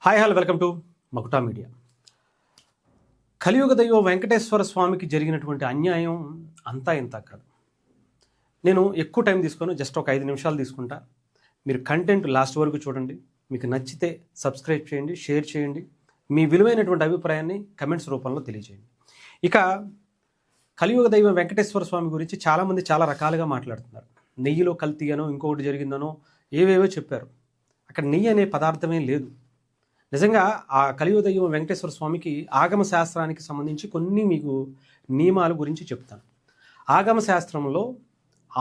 Hi welcome to మకుటా media. కలియుగ దైవం వెంకటేశ్వర స్వామికి జరిగినటువంటి అన్యాయం అంతా ఇంత కాదు. నేను ఎక్కువ టైం తీసుకోను, జస్ట్ ఒక 5 నిమిషాలు తీసుకుంటా. మీరు కంటెంట్ లాస్ట్ వరకు చూడండి. మీకు నచ్చితే సబ్స్క్రైబ్ చేయండి, షేర్ చేయండి, మీ విలువైనటువంటి అభిప్రాయాన్ని కమెంట్స్ రూపంలో తెలియజేయండి. ఇక కలియుగ దైవం వెంకటేశ్వర స్వామి గురించి చాలామంది చాలా రకాలుగా మాట్లాడుతున్నారు. నెయ్యిలో కల్తీ అనో ఇంకొకటి జరిగిందనో ఏవేవో చెప్పారు. అక్కడ నెయ్యి అనే పదార్థమే లేదు. నిజంగా ఆ కలియుగ దైవం వెంకటేశ్వర స్వామికి ఆగమ శాస్త్రానికి సంబంధించి కొన్ని మీకు నియమాల గురించి చెప్తాను. ఆగమ శాస్త్రంలో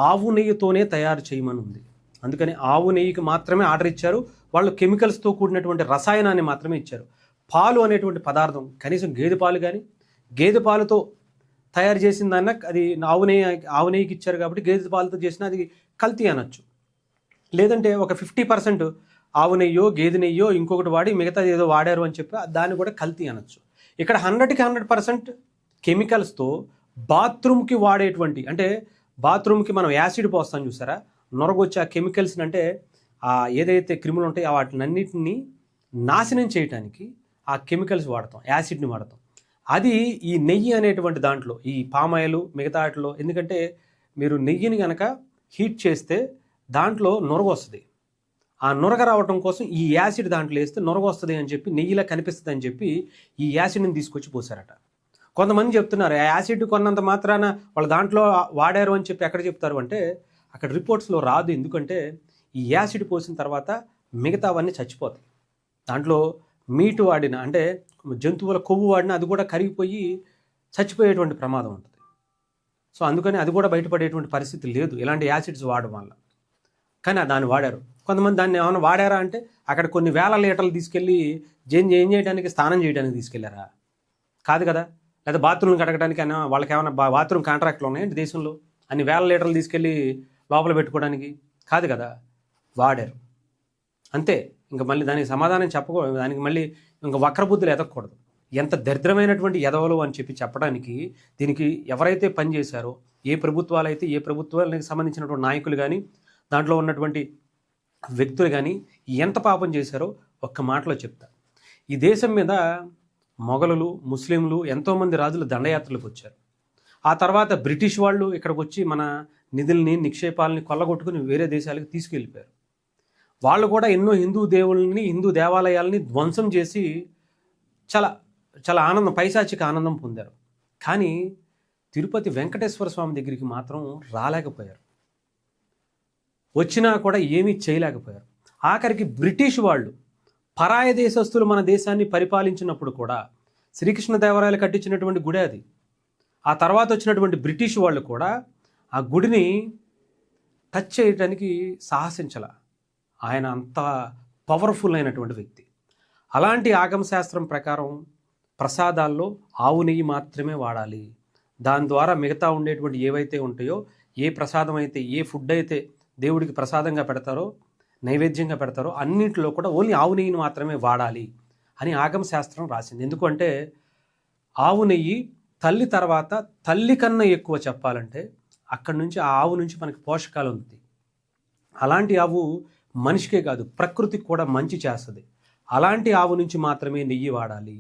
ఆవు నెయ్యితోనే తయారు చేయమని ఉంది. అందుకని ఆవు నెయ్యికి మాత్రమే ఆర్డర్ ఇచ్చారు. వాళ్ళు కెమికల్స్తో కూడినటువంటి రసాయనాన్ని మాత్రమే ఇచ్చారు. పాలు అనేటువంటి పదార్థం కనీసం గేదె పాలు కానీ, గేదె పాలతో తయారు చేసిన దాన్న అది ఆవు నెయ్యికి ఇచ్చారు కాబట్టి గేదె పాలతో చేసిన అది కల్తీ అనొచ్చు. లేదంటే ఒక 50% ఆవు నెయ్యో గేదె నెయ్యో ఇంకొకటి వాడి మిగతా ఏదో వాడారు అని చెప్పి దాన్ని కూడా కల్తీ అనొచ్చు. ఇక్కడ 100% కెమికల్స్తో బాత్రూమ్కి వాడేటువంటి, అంటే బాత్రూమ్కి మనం యాసిడ్ పోస్తాం చూసారా, నొరగొచ్చి ఆ కెమికల్స్ని, అంటే ఏదైతే క్రిములు ఉంటాయో వాటినన్నిటిని నాశనం చేయడానికి ఆ కెమికల్స్ వాడతాం, యాసిడ్ని వాడతాం. అది ఈ నెయ్యి అనేటువంటి దాంట్లో, ఈ పామాయిల్ మిగతా వాటిలో, ఎందుకంటే మీరు నెయ్యిని కనుక హీట్ చేస్తే దాంట్లో నొరగ వస్తుంది. ఆ నొరగ రావటం కోసం ఈ యాసిడ్ దాంట్లో వేస్తే నొరగ వస్తుంది అని చెప్పి, నెయ్యిలా కనిపిస్తుంది అని చెప్పి ఈ యాసిడ్ని తీసుకొచ్చి పోసారట. కొంతమంది చెప్తున్నారు ఆ యాసిడ్ కొన్నంత మాత్రాన వాళ్ళు దాంట్లో వాడారు అని చెప్పి ఎక్కడ చెప్తారు అంటే అక్కడ రిపోర్ట్స్లో రాదు. ఎందుకంటే ఈ యాసిడ్ పోసిన తర్వాత మిగతావన్నీ చచ్చిపోతాయి. దాంట్లో మీటు వాడిన, అంటే జంతువుల కొవ్వు వాడిన అది కూడా కరిగిపోయి చచ్చిపోయేటువంటి ప్రమాదం ఉంటుంది. సో అందుకని అది కూడా బయటపడేటువంటి పరిస్థితి లేదు ఇలాంటి యాసిడ్స్ వాడడం వల్ల. కానీ దాన్ని వాడారు. కొంతమంది దాన్ని ఏమైనా వాడారా అంటే అక్కడ కొన్ని వేల లీటర్లు తీసుకెళ్ళి ఏం చేయడానికి, స్నానం చేయడానికి తీసుకెళ్లారా? కాదు కదా. లేదా బాత్రూమ్లు కడగడానికి అయినా వాళ్ళకి ఏమైనా బాత్రూమ్ కాంట్రాక్ట్లు ఉన్నాయండి దేశంలో? అన్ని వేల లీటర్లు తీసుకెళ్ళి లోపల పెట్టుకోవడానికి కాదు కదా, వాడారు అంతే. ఇంకా మళ్ళీ దానికి సమాధానం చెప్పకూడదు, దానికి మళ్ళీ ఇంకా వక్రబుద్ధులు ఎదగకూడదు. ఎంత దరిద్రమైనటువంటి ఎదవలు అని చెప్పి చెప్పడానికి దీనికి ఎవరైతే పనిచేశారో, ఏ ప్రభుత్వాలకు సంబంధించినటువంటి నాయకులు కానీ, దాంట్లో ఉన్నటువంటి వ్యక్తులు కానీ ఎంత పాపం చేశారో ఒక్క మాటలో చెప్తా. ఈ దేశం మీద మొఘలులు, ముస్లింలు, ఎంతోమంది రాజులు దండయాత్రలకు వచ్చారు. ఆ తర్వాత బ్రిటిష్ వాళ్ళు ఇక్కడికి వచ్చి మన నిధుల్ని, నిక్షేపాలని కొల్లగొట్టుకుని వేరే దేశాలకు తీసుకెళ్ళిపోయారు. వాళ్ళు కూడా ఎన్నో హిందూ దేవుళ్ళని, హిందూ దేవాలయాలని ధ్వంసం చేసి చాలా చాలా ఆనందం, పైశాచిక ఆనందం పొందారు. కానీ తిరుపతి వెంకటేశ్వర స్వామి దగ్గరికి మాత్రం రాలేకపోయారు. వచ్చినా కూడా ఏమీ చేయలేకపోయారు. ఆఖరికి బ్రిటిష్ వాళ్ళు, పరాయ దేశస్తులు మన దేశాన్ని పరిపాలించినప్పుడు కూడా, శ్రీకృష్ణదేవరాయలు కట్టించినటువంటి గుడి అది. ఆ తర్వాత వచ్చినటువంటి బ్రిటిష్ వాళ్ళు కూడా ఆ గుడిని టచ్ చేయడానికి సాహసించాల. ఆయన అంత పవర్ఫుల్ అయినటువంటి వ్యక్తి. అలాంటి ఆగమ శాస్త్రం ప్రకారం ప్రసాదాల్లో ఆవు నెయ్యి మాత్రమే వాడాలి. దాని ద్వారా మిగతా ఉండేటువంటి ఏవైతే ఉంటాయో, ఏ ప్రసాదం అయితే, ఏ ఫుడ్ అయితే దేవుడికి ప్రసాదంగా పెడతారో, నైవేద్యంగా పెడతారో అన్నింటిలో కూడా ఓన్లీ ఆవు నెయ్యిని మాత్రమే వాడాలి అని ఆగమ శాస్త్రం రాసింది. ఎందుకంటే ఆవు నెయ్యి తల్లి తర్వాత, తల్లి కన్నా ఎక్కువ చెప్పాలంటే అక్కడి నుంచి ఆ ఆవు నుంచి మనకి పోషకాలు ఉంది. అలాంటి ఆవు మనిషికే కాదు ప్రకృతికి కూడా మంచి చేస్తుంది. అలాంటి ఆవు నుంచి మాత్రమే నెయ్యి వాడాలి.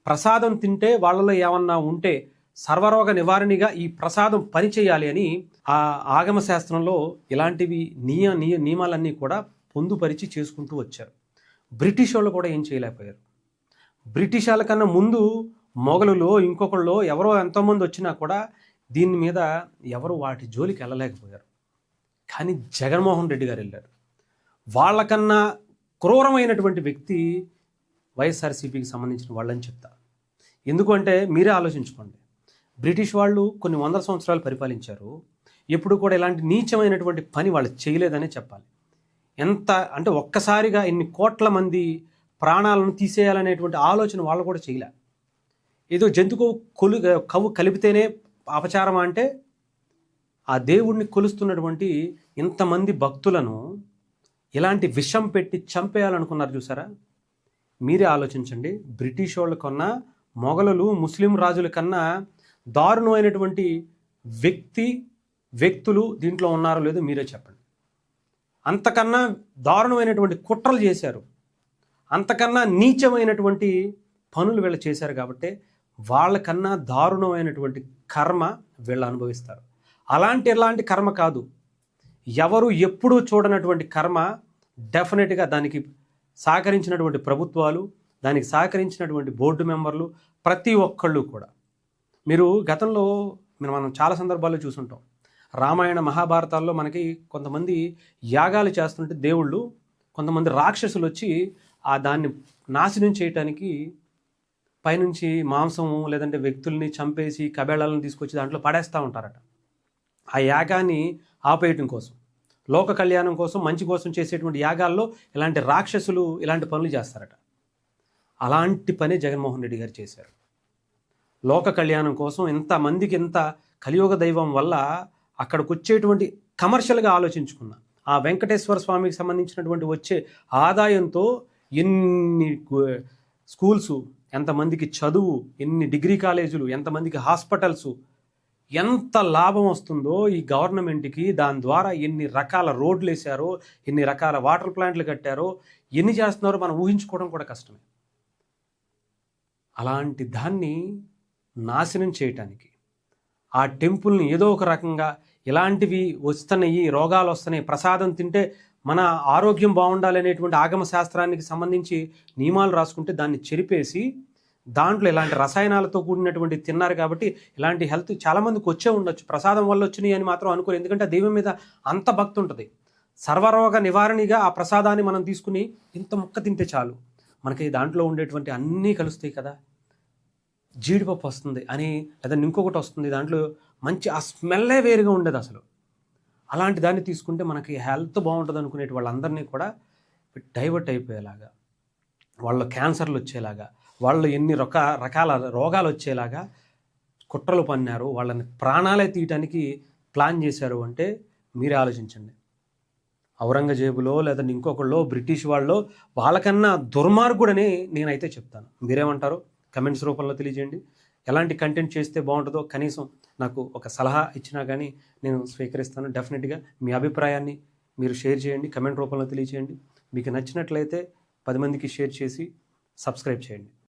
ప్రసాదం తింటే వాళ్ళలో ఏమన్నా ఉంటే సర్వరోగ నివారణగా ఈ ప్రసాదం పనిచేయాలి అని ఆ ఆగమ శాస్త్రంలో ఇలాంటివి నియమాలన్నీ కూడా పొందుపరిచి చేసుకుంటూ వచ్చారు. బ్రిటిష్ వాళ్ళు కూడా ఏం చేయలేకపోయారు. బ్రిటిష్ వాళ్ళ కన్నా ముందు మొఘలులో, ఇంకొకళ్ళు ఎవరో ఎంతోమంది వచ్చినా కూడా దీని మీద ఎవరు వాటి జోలికి వెళ్ళలేకపోయారు. కానీ జగన్మోహన్ రెడ్డి గారు వెళ్ళారు. వాళ్ళకన్నా క్రూరమైనటువంటి వ్యక్తి వైఎస్ఆర్సీపీకి సంబంధించిన వాళ్ళని చెప్తా. ఎందుకంటే మీరే ఆలోచించుకోండి. బ్రిటిష్ వాళ్ళు కొన్ని 100 సంవత్సరాలు పరిపాలించారు. ఎప్పుడు కూడా ఇలాంటి నీచమైనటువంటి పని వాళ్ళు చేయలేదనే చెప్పాలి. ఎంత అంటే ఒక్కసారిగా ఇన్ని కోట్ల మంది ప్రాణాలను తీసేయాలనేటువంటి ఆలోచన వాళ్ళు కూడా చేయలే. ఏదో జంతుకు కవ్వు కలిపితేనే అపచారం అంటే ఆ దేవుడిని కొలుస్తున్నటువంటి ఇంతమంది భక్తులను ఇలాంటి విషం పెట్టి చంపేయాలనుకున్నారు చూసారా? మీరే ఆలోచించండి. బ్రిటిష్ వాళ్ళ కన్నా, మొఘలులు, ముస్లిం రాజుల కన్నా దారుణమైనటువంటి వ్యక్తులు దీంట్లో ఉన్నారో లేదో మీరే చెప్పండి. అంతకన్నా దారుణమైనటువంటి కుట్రలు చేశారు. అంతకన్నా నీచమైనటువంటి పనులు వీళ్ళు చేశారు కాబట్టి వాళ్ళకన్నా దారుణమైనటువంటి కర్మ వీళ్ళు అనుభవిస్తారు. ఎలాంటి కర్మ కాదు, ఎవరు ఎప్పుడూ చూడనటువంటి కర్మ డెఫినెట్గా దానికి సహకరించినటువంటి ప్రభుత్వాలు, దానికి సహకరించినటువంటి బోర్డు మెంబర్లు, ప్రతి ఒక్కళ్ళు కూడా. మీరు గతంలో మనం చాలా సందర్భాల్లో చూసుంటాం. రామాయణ మహాభారతాల్లో మనకి కొంతమంది యాగాలు చేస్తుంటే దేవుళ్ళు, కొంతమంది రాక్షసులు వచ్చి దాన్ని నాశనం చేయటానికి పైనుంచి మాంసము లేదంటే వ్యక్తుల్ని చంపేసి కబేళాలను తీసుకొచ్చి దాంట్లో పడేస్తూ ఉంటారట. ఆ యాగాన్ని ఆపేయటం కోసం, లోక కళ్యాణం కోసం, మంచి కోసం చేసేటువంటి యాగాల్లో ఇలాంటి రాక్షసులు ఇలాంటి పనులు చేస్తారట. అలాంటి పని జగన్మోహన్ రెడ్డి గారు చేశారు. లోక కళ్యాణం కోసం ఇంతమందికి, ఇంత కలియుగ దైవం వల్ల అక్కడికి వచ్చేటువంటి కమర్షియల్గా ఆలోచించుకున్న ఆ వెంకటేశ్వర స్వామికి సంబంధించినటువంటి వచ్చే ఆదాయంతో ఎన్ని స్కూల్సు, ఎంతమందికి చదువు, ఎన్ని డిగ్రీ కాలేజీలు, ఎంతమందికి హాస్పిటల్సు, ఎంత లాభం వస్తుందో ఈ గవర్నమెంట్కి. దాని ద్వారా ఎన్ని రకాల రోడ్లు వేశారో, ఎన్ని రకాల వాటర్ ప్లాంట్లు కట్టారో, ఎన్ని చేస్తున్నారో మనం ఊహించుకోవడం కూడా కష్టమే. అలాంటి దాన్ని నాశనం చేయటానికి, ఆ టెంపుల్ని ఏదో ఒక రకంగా ఇలాంటివి వస్తున్నాయి, రోగాలు వస్తున్నాయి, ప్రసాదం తింటే మన ఆరోగ్యం బాగుండాలనేటువంటి ఆగమ శాస్త్రానికి సంబంధించి నియమాలు రాసుకుంటే దాన్ని చెరిపేసి దాంట్లో ఇలాంటి రసాయనాలతో కూడినటువంటి తిన్నారు కాబట్టి ఇలాంటి హెల్త్ చాలామందికి వచ్చే ఉండొచ్చు. ప్రసాదం వల్ల వచ్చినాయి అని మాత్రం అనుకోరు, ఎందుకంటే దైవం మీద అంత భక్తి ఉంటుంది. సర్వరోగ నివారణగా ఆ ప్రసాదాన్ని మనం తీసుకుని ఇంత ముక్క తింటే చాలు, మనకి దాంట్లో ఉండేటువంటి అన్నీ కలుస్తాయి కదా. జీడిపప్పు వస్తుంది అని, లేదా ఇంకొకటి వస్తుంది, దాంట్లో మంచి ఆ స్మెల్లే వేరుగా ఉండేది అసలు. అలాంటి దాన్ని తీసుకుంటే మనకి హెల్త్ బాగుంటుంది అనుకునే వాళ్ళందరినీ కూడా డైవర్ట్ అయిపోయేలాగా, వాళ్ళ క్యాన్సర్లు వచ్చేలాగా, వాళ్ళు ఎన్ని రకాల రోగాలు వచ్చేలాగా కుట్రలు పన్నారు. వాళ్ళని ప్రాణాలే తీయటానికి ప్లాన్ చేశారు అంటే మీరే ఆలోచించండి. ఔరంగజేబులో లేదా ఇంకొకళ్ళో, బ్రిటిష్ వాళ్ళలో వాళ్ళకన్నా దుర్మార్గుడని నేనైతే చెప్తాను. మీరేమంటారు? కమెంట్స్ రూపంలో తెలియజేయండి. ఎలాంటి కంటెంట్ చేస్తే బాగుంటుందో కనీసం నాకు ఒక సలహా ఇచ్చినా కానీ నేను స్వీకరిస్తాను. డెఫినెట్గా మీ అభిప్రాయాన్ని మీరు షేర్ చేయండి, కమెంట్ రూపంలో తెలియజేయండి. మీకు నచ్చినట్లయితే 10 మందికి షేర్ చేసి సబ్స్క్రైబ్ చేయండి.